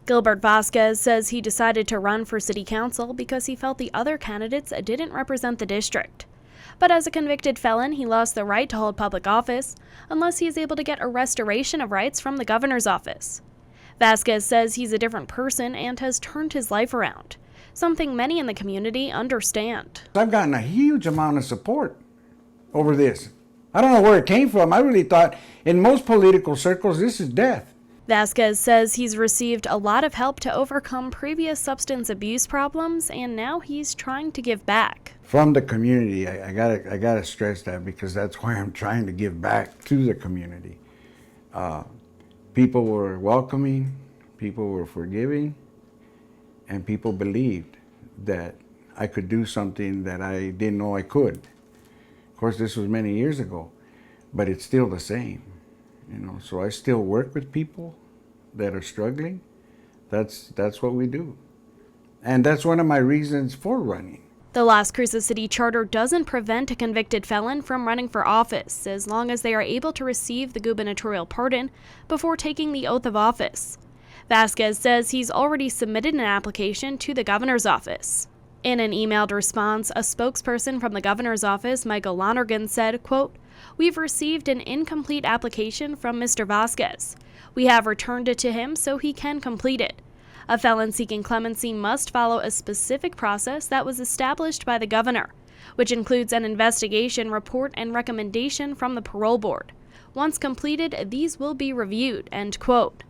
Gilbert Vasquez says he decided to run for city council because he felt the other candidates didn't represent the district. But as a convicted felon, he lost the right to hold public office unless he is able to get a restoration of rights from the governor's office. Vasquez says he's a different person and has turned his life around, something many in the community understand. I've gotten a huge amount of support over this. I don't know where it came from. I really thought in most political circles this is death. Vasquez says he's received a lot of help to overcome previous substance abuse problems, and now he's trying to give back. From the community, I gotta stress that, because that's why I'm trying to give back to the community. People were welcoming, people were forgiving, and people believed that I could do something that I didn't know I could. Of course, this was many years ago, but it's still the same. So I still work with people that are struggling. That's what we do. And that's one of my reasons for running. The Las Cruces City Charter doesn't prevent a convicted felon from running for office as long as they are able to receive the gubernatorial pardon before taking the oath of office. Vasquez says he's already submitted an application to the governor's office. In an emailed response, a spokesperson from the governor's office, Michael Lonergan, said, quote, "We've received an incomplete application from Mr. Vasquez. We have returned it to him so he can complete it. A felon seeking clemency must follow a specific process that was established by the governor, which includes an investigation report and recommendation from the parole board. Once completed, these will be reviewed," end quote.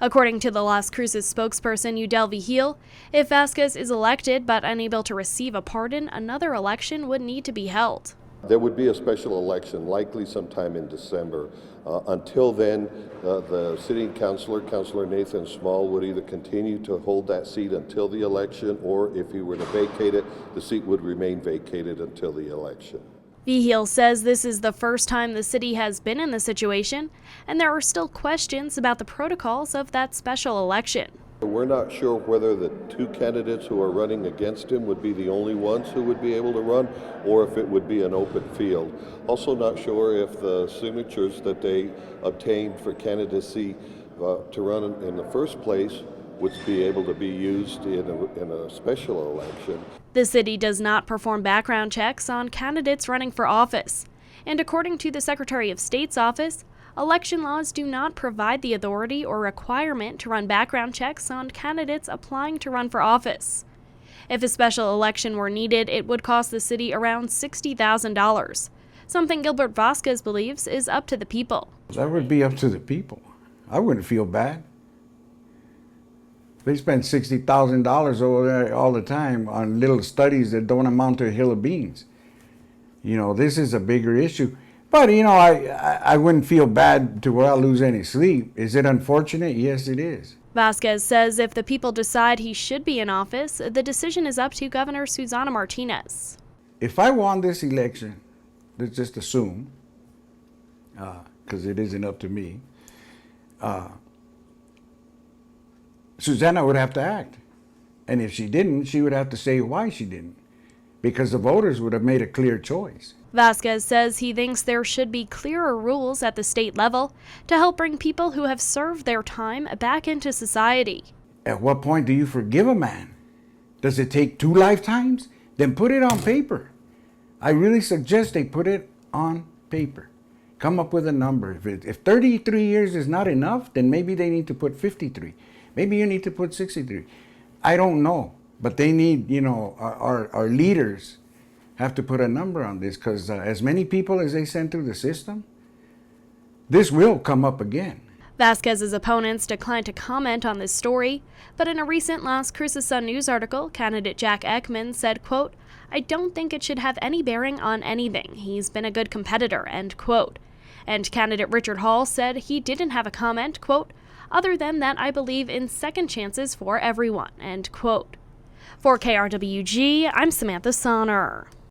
According to the Las Cruces spokesperson Udell Vigil, if Vasquez is elected but unable to receive a pardon, another election would need to be held. There would be a special election, likely sometime in December. Until then, the city councilor, Councilor Nathan Small, would either continue to hold that seat until the election, or if he were to vacate it, the seat would remain vacated until the election. Vigil says this is the first time the city has been in this situation, and there are still questions about the protocols of that special election. We're not sure whether the two candidates who are running against him would be the only ones who would be able to run, or if it would be an open field. Also not sure if the signatures that they obtained for candidacy to run in the first place would be able to be used in a special election. The city does not perform background checks on candidates running for office, and according to the Secretary of State's office, election laws do not provide the authority or requirement to run background checks on candidates applying to run for office. If a special election were needed, it would cost the city around $60,000, something Gilbert Vasquez believes is up to the people. That would be up to the people. I wouldn't feel bad. They spend $60,000 over there all the time on little studies that don't amount to a hill of beans. This is a bigger issue. But, I wouldn't feel bad to where I'll lose any sleep. Is it unfortunate? Yes, it is. Vasquez says if the people decide he should be in office, the decision is up to Governor Susana Martinez. If I won this election, let's just assume, because it isn't up to me, Susana would have to act. And if she didn't, she would have to say why she didn't, because the voters would have made a clear choice. Vasquez says he thinks there should be clearer rules at the state level to help bring people who have served their time back into society. At what point do you forgive a man? Does it take 2 lifetimes? Then put it on paper. I really suggest they put it on paper. Come up with a number. If 33 years is not enough, then maybe they need to put 53. Maybe you need to put 63. I don't know, but they need, our leaders have to put a number on this, because as many people as they send through the system, this will come up again. Vasquez's opponents declined to comment on this story, but in a recent Las Cruces Sun News article, candidate Jack Ekman said, quote, "I don't think it should have any bearing on anything. He's been a good competitor," end quote. And candidate Richard Hall said he didn't have a comment, quote, "other than that I believe in second chances for everyone," end quote. For KRWG, I'm Samantha Sonner.